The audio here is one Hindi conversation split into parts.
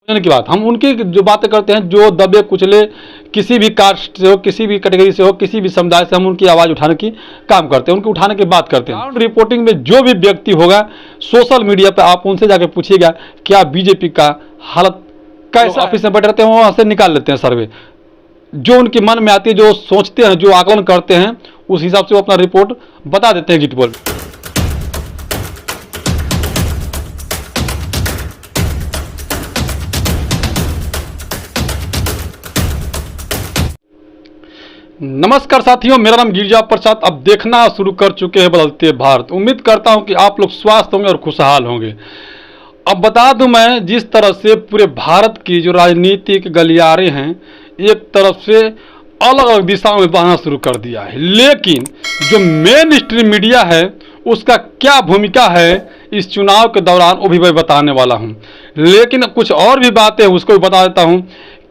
की बात, हम उनकी जो बातें करते हैं जो दबे कुचले किसी भी कास्ट से हो, किसी भी कैटेगरी से हो, किसी भी समुदाय से, हम उनकी आवाज़ उठाने की काम करते हैं, उनकी उठाने की बात करते हैं। ग्राउंड रिपोर्टिंग में जो भी व्यक्ति होगा सोशल मीडिया पर आप उनसे जाके पूछिएगा क्या बीजेपी का हालत कैसे, ऑफिस में बैठे रहते हैं वहाँ से निकाल लेते हैं सर्वे, जो उनके मन में आती है, जो सोचते हैं, जो आकलन करते हैं, उस हिसाब से वो अपना रिपोर्ट बता देते हैं एग्जिट पोल। नमस्कार साथियों, मेरा नाम गिरिजा प्रसाद। अब देखना शुरू कर चुके हैं बदलते भारत। उम्मीद करता हूं कि आप लोग स्वस्थ होंगे और खुशहाल होंगे। अब बता दूं, मैं जिस तरह से पूरे भारत की जो राजनीतिक गलियारे हैं एक तरफ से अलग अलग दिशाओं में बहना शुरू कर दिया है, लेकिन जो मेन स्ट्रीम मीडिया है उसका क्या भूमिका है इस चुनाव के दौरान वो भी मैं बताने वाला हूं। लेकिन कुछ और भी बातें उसको भी बता देता हूं।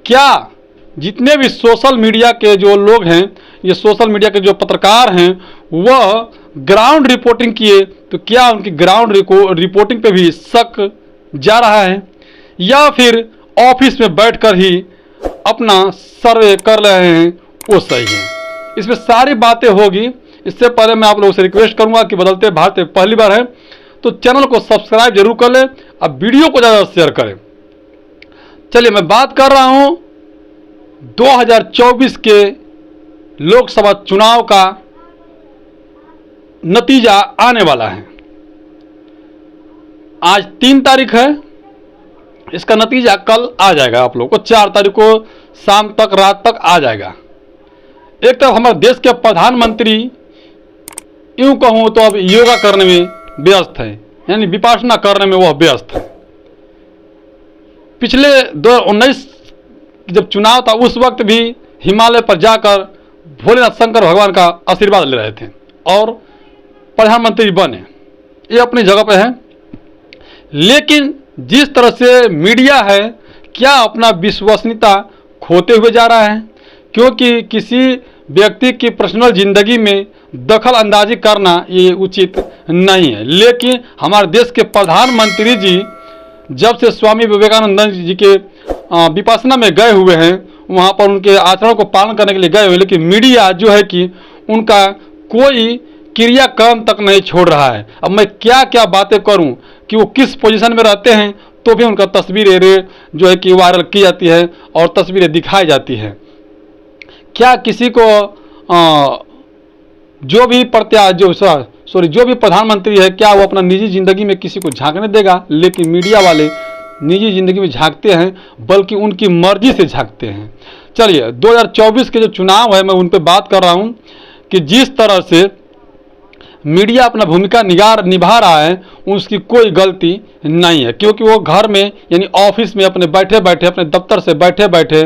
क्या जितने भी सोशल मीडिया के जो लोग हैं, ये सोशल मीडिया के जो पत्रकार हैं, वह ग्राउंड रिपोर्टिंग किए तो क्या उनकी ग्राउंड रिपोर्टिंग पे भी शक जा रहा है, या फिर ऑफिस में बैठकर ही अपना सर्वे कर रहे हैं वो सही है। इसमें सारी बातें होगी। इससे पहले मैं आप लोगों से रिक्वेस्ट करूंगा कि बदलते भारत पहली बार है तो चैनल को सब्सक्राइब जरूर कर लें, अब वीडियो को ज़्यादा शेयर करें। चलिए, मैं बात कर रहा हूं 2024 के लोकसभा चुनाव का नतीजा आने वाला है। आज 3 तारीख है, इसका नतीजा कल आ जाएगा। आप लोग को 4 तारीख को शाम तक, रात तक आ जाएगा। एक तरफ हमारे देश के प्रधानमंत्री यूं कहूं तो अब योगा करने में व्यस्त है, यानी विपश्यना करने में वह व्यस्त है। पिछले 2019 जब चुनाव था उस वक्त भी हिमालय पर जाकर भोलेनाथ शंकर भगवान का आशीर्वाद ले रहे थे और प्रधानमंत्री बने, ये अपनी जगह पे है। लेकिन जिस तरह से मीडिया है, क्या अपना विश्वसनीयता खोते हुए जा रहा है, क्योंकि किसी व्यक्ति की पर्सनल जिंदगी में दखल अंदाजी करना ये उचित नहीं है। लेकिन हमारे देश के प्रधानमंत्री जी जब से स्वामी विवेकानंद जी के विपश्यना में गए हुए हैं, वहाँ पर उनके आचरण को पालन करने के लिए गए हुए, लेकिन मीडिया जो है कि उनका कोई क्रियाक्रम तक नहीं छोड़ रहा है। अब मैं क्या क्या बातें करूं कि वो किस पोजीशन में रहते हैं तो भी उनका तस्वीरें जो है कि वायरल की जाती है और तस्वीरें दिखाई जाती है। क्या किसी को जो भी प्रधानमंत्री है, क्या वो अपना निजी जिंदगी में किसी को झांकने देगा? लेकिन मीडिया वाले निजी जिंदगी में झांकते हैं, बल्कि उनकी मर्जी से झांकते हैं। चलिए, 2024 के जो चुनाव है मैं उन पर बात कर रहा हूं कि जिस तरह से मीडिया अपना भूमिका निभा रहा है उसकी कोई गलती नहीं है, क्योंकि वो घर में यानी ऑफिस में अपने बैठे बैठे, अपने दफ्तर से बैठे बैठे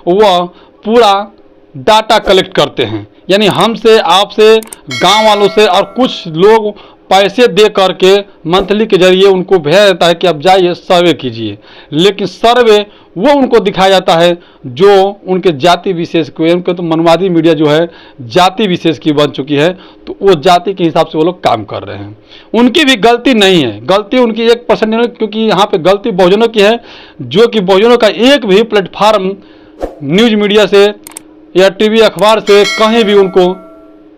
वह पूरा डाटा कलेक्ट करते हैं। यानी हमसे, आपसे, गांव वालों से, और कुछ लोग पैसे दे करके मंथली के जरिए उनको भेजा जाता है कि आप जाइए सर्वे कीजिए। लेकिन सर्वे वो उनको दिखाया जाता है जो उनके जाति विशेष को, उनके तो मनवादी मीडिया जो है जाति विशेष की बन चुकी है, तो वो जाति के हिसाब से वो लोग काम कर रहे हैं। उनकी भी गलती नहीं है, गलती उनकी 1% नहीं, क्योंकि यहाँ पे गलती बहुजनों की है, जो कि बहुजनों का एक भी प्लेटफार्म न्यूज मीडिया से या टीवी अखबार से कहीं भी उनको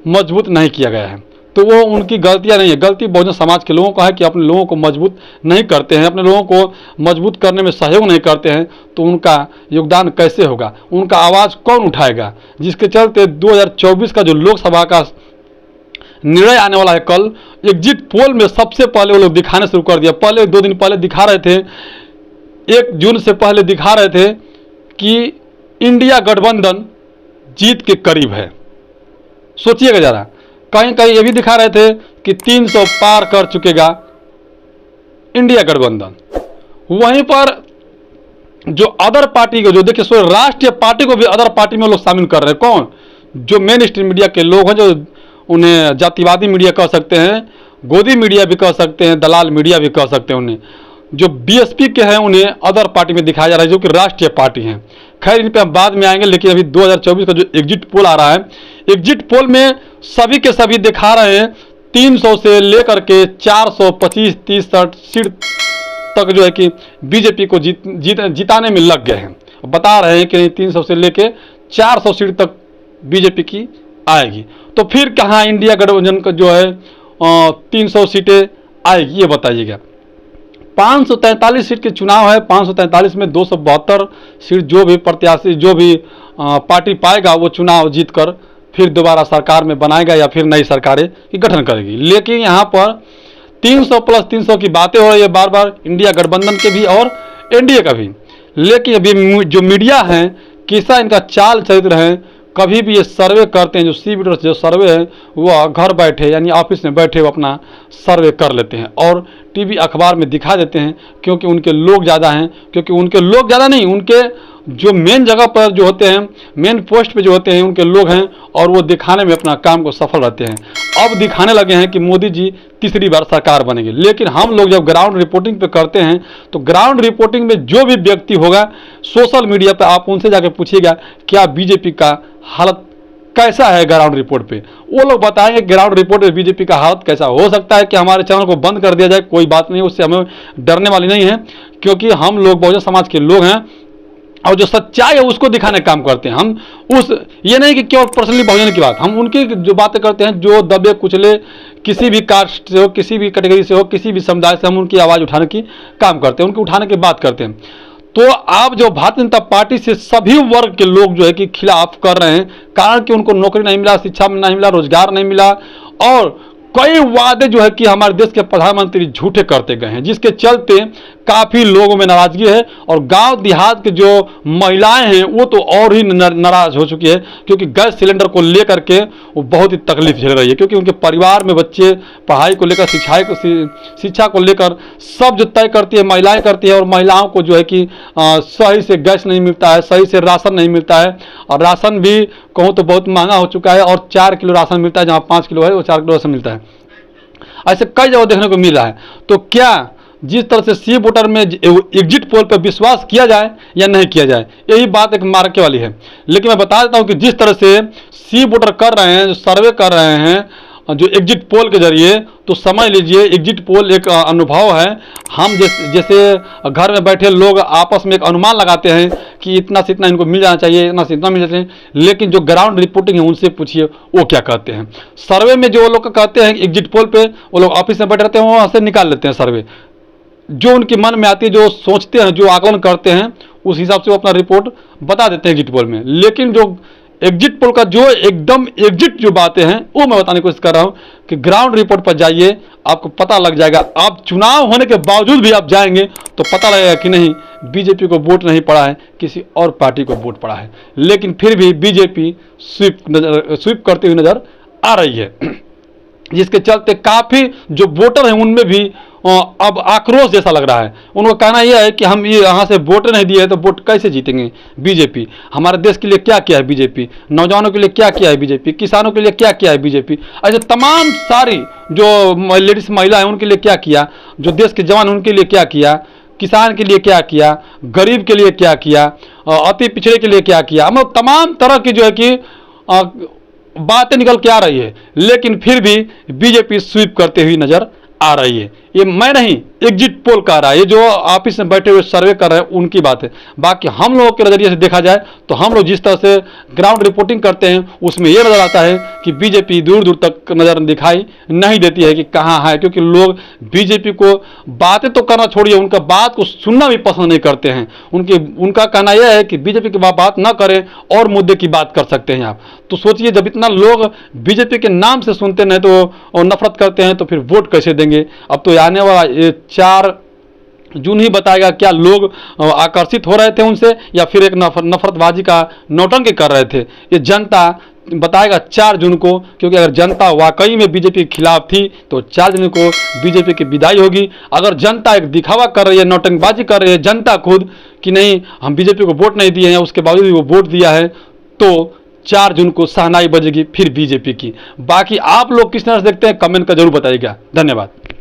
मजबूत नहीं किया गया है। तो वो उनकी गलतियां नहीं है, गलती बहुजन समाज के लोगों का है कि अपने लोगों को मजबूत नहीं करते हैं, अपने लोगों को मजबूत करने में सहयोग नहीं करते हैं। तो उनका योगदान कैसे होगा, उनका आवाज़ कौन उठाएगा? जिसके चलते 2024 का जो लोकसभा का निर्णय आने वाला है कल, एग्जिट पोल में सबसे पहले वो लोग दिखाने शुरू कर दिया। पहले 2 दिन पहले दिखा रहे थे, 1 जून से पहले दिखा रहे थे कि इंडिया गठबंधन जीत के करीब है। सोचिएगा जरा, कहीं कहीं ये भी दिखा रहे थे कि 300 पार कर चुकेगा इंडिया गठबंधन। वहीं पर जो अदर पार्टी को, जो देखिए राष्ट्रीय पार्टी को भी अदर पार्टी में लोग शामिल कर रहे हैं। कौन? जो मेन स्ट्रीम मीडिया के लोग हैं, जो उन्हें जातिवादी मीडिया कह सकते हैं, गोदी मीडिया भी कह सकते हैं, दलाल मीडिया भी कह सकते हैं। उन्हें जो बीएसपी के हैं उन्हें अदर पार्टी में दिखाया जा रहा है, जो कि राष्ट्रीय पार्टी हैं। खैर, इन पर हम बाद में आएंगे। लेकिन अभी 2024 का जो एग्जिट पोल आ रहा है, एग्जिट पोल में सभी के सभी दिखा रहे हैं 300 से लेकर के 425-30 सीट तक जो है कि बीजेपी को जिताने में लग गए हैं। बता रहे हैं कि 300 से लेके 400 सीट तक बीजेपी की आएगी। तो फिर कहाँ इंडिया गठबंधन का जो है 300 सीटें आएगी, ये बताइएगा। 543 सीट के चुनाव है, 543 में 272 सीट जो भी प्रत्याशी, जो भी पार्टी पाएगा वो चुनाव जीतकर फिर दोबारा सरकार में बनाएगा या फिर नई सरकारें की गठन करेगी। लेकिन यहाँ पर 300 प्लस 300 की बातें हो रही है बार बार, इंडिया गठबंधन के भी और एनडीए का भी। लेकिन अभी जो मीडिया है, कैसा इनका चाल चरित्र है, कभी भी ये सर्वे करते हैं, जो सीबीडर जो सर्वे है वो घर बैठे यानी ऑफिस में बैठे वो अपना सर्वे कर लेते हैं और टीवी अखबार में दिखा देते हैं, क्योंकि उनके लोग ज़्यादा हैं। क्योंकि उनके लोग ज़्यादा नहीं, उनके जो मेन जगह पर जो होते हैं, मेन पोस्ट पे जो होते हैं, उनके लोग हैं और वो दिखाने में अपना काम को सफल रहते हैं। अब दिखाने लगे हैं कि मोदी जी तीसरी बार सरकार बनेंगे। लेकिन हम लोग जब ग्राउंड रिपोर्टिंग पे करते हैं तो ग्राउंड रिपोर्टिंग में जो भी व्यक्ति होगा, सोशल मीडिया पे आप उनसे जाके पूछिएगा क्या बीजेपी का हालत कैसा है ग्राउंड रिपोर्ट पे, वो लोग बताएंगे ग्राउंड रिपोर्ट में बीजेपी का हालत कैसा। हो सकता है कि हमारे चैनल को बंद कर दिया जाए, कोई बात नहीं, उससे हमें डरने वाली नहीं है, क्योंकि हम लोग बहुजन समाज के लोग हैं और जो सच्चाई है उसको दिखाने का काम करते हैं। हम ये नहीं कि केवल पर्सनली बहुजन की बात, हम उनकी जो बातें करते हैं जो दबे कुचले किसी भी कास्ट से हो, किसी भी कैटेगरी से हो, किसी भी समुदाय से, हम उनकी आवाज़ उठाने की काम करते हैं, उनकी उठाने की बात करते हैं। तो आप जो भारतीय जनता पार्टी से सभी वर्ग के लोग जो है कि खिलाफ कर रहे हैं, कारण कि उनको नौकरी नहीं मिला, शिक्षा में नहीं मिला, रोजगार नहीं मिला और कई वादे जो है कि हमारे देश के प्रधानमंत्री झूठे करते गए हैं, जिसके चलते काफ़ी लोगों में नाराजगी है। और गांव देहात के जो महिलाएं हैं वो तो और ही नाराज हो चुकी है, क्योंकि गैस सिलेंडर को लेकर के वो बहुत ही तकलीफ झेल रही है, क्योंकि उनके परिवार में बच्चे पढ़ाई को लेकर, शिक्षा को लेकर सब जो तय करती है महिलाएं करती है। और महिलाओं को जो है कि सही से गैस नहीं मिलता है, सही से राशन नहीं मिलता है, और राशन भी कहूँ तो बहुत महंगा हो चुका है। और 4 किलो राशन मिलता है, जहाँ 5 किलो है वो 4 किलो राशन मिलता है। ऐसे कई जगह देखने को मिल रहा है। तो क्या जिस तरह से सी वोटर में एग्जिट पोल पर विश्वास किया जाए या नहीं किया जाए, यही बात एक मार्के वाली है। लेकिन मैं बता देता हूं कि जिस तरह से सी वोटर कर रहे हैं, जो सर्वे कर रहे हैं जो एग्जिट पोल के जरिए, तो समझ लीजिए एग्जिट पोल एक अनुभव है। हम जैसे घर में बैठे लोग आपस में एक अनुमान लगाते हैं कि इतना से इतना इनको मिल जाना चाहिए, इतना से इतना मिल जाना चाहिए, लेकिन जो ग्राउंड रिपोर्टिंग है उनसे पूछिए वो क्या कहते हैं। सर्वे में जो लोग कहते हैं एग्जिट पोल पे, वो लोग ऑफिस में बैठे रहते हैं, वहाँ से निकाल लेते हैं सर्वे, जो उनके मन में आती है, जो सोचते हैं, जो आकलन करते हैं, उस हिसाब से वो अपना रिपोर्ट बता देते हैं एग्जिट पोल में। लेकिन जो एग्जिट पोल का जो एकदम एग्जिट जो बातें हैं वो मैं बताने की कोशिश कर रहा हूँ कि ग्राउंड रिपोर्ट पर जाइए, आपको पता लग जाएगा। आप चुनाव होने के बावजूद भी आप जाएंगे तो पता लगेगा कि नहीं बीजेपी को वोट नहीं पड़ा है, किसी और पार्टी को वोट पड़ा है। लेकिन फिर भी बीजेपी स्वीप करती हुई नजर आ रही है, जिसके चलते काफ़ी जो वोटर हैं उनमें भी अब आक्रोश जैसा लग रहा है। उनको कहना यह है कि हम ये यहाँ से वोट नहीं दिए तो वोट कैसे जीतेंगे बीजेपी, हमारे देश के लिए क्या किया है बीजेपी, नौजवानों के लिए क्या किया है बीजेपी, किसानों के लिए क्या किया है बीजेपी, ऐसे तमाम सारी जो लेडीज महिला है उनके लिए क्या किया, जो देश के जवान उनके लिए क्या किया, किसान के लिए क्या किया, गरीब के लिए क्या किया, अति पिछड़े के लिए क्या किया, मतलब तमाम तरह की जो है कि बातें निकल के आ रही है। लेकिन फिर भी बीजेपी स्वीप करते हुए नजर आ रही है। ये मैं नहीं, एग्जिट पोल कह रहा है, ये जो ऑफिस में बैठे हुए सर्वे कर रहे हैं उनकी बात है। बाकी हम लोगों के नज़रिए से देखा जाए तो हम लोग जिस तरह से ग्राउंड रिपोर्टिंग करते हैं उसमें ये नज़र आता है कि बीजेपी दूर दूर तक नज़र दिखाई नहीं देती है कि कहाँ है, क्योंकि लोग बीजेपी को बातें तो करना छोड़िए, उनका बात को सुनना भी पसंद नहीं करते हैं। उनका कहना यह है कि बीजेपी की बात ना करें और मुद्दे की बात कर सकते हैं आप। तो सोचिए जब इतना लोग बीजेपी के नाम से सुनते नहीं तो नफरत करते हैं तो फिर वोट कैसे देंगे। अब तो आने वाला 4 जून ही बताएगा क्या लोग आकर्षित हो रहे थे उनसे या फिर एक नफरतबाजी का नौटंकी कर रहे थे, ये जनता बताएगा 4 जून को। क्योंकि अगर जनता वाकई में बीजेपी के खिलाफ थी तो 4 जून को बीजेपी की विदाई होगी। अगर जनता एक दिखावा कर रही है, नौटंकबाजी कर रही है जनता खुद कि नहीं हम बीजेपी को वोट नहीं दिए हैं, उसके बावजूद भी वो वोट दिया है, तो 4 जून को शहनाई बजेगी फिर बीजेपी की। बाकी आप लोग किस तरह से देखते हैं कमेंट का जरूर बताइएगा। धन्यवाद।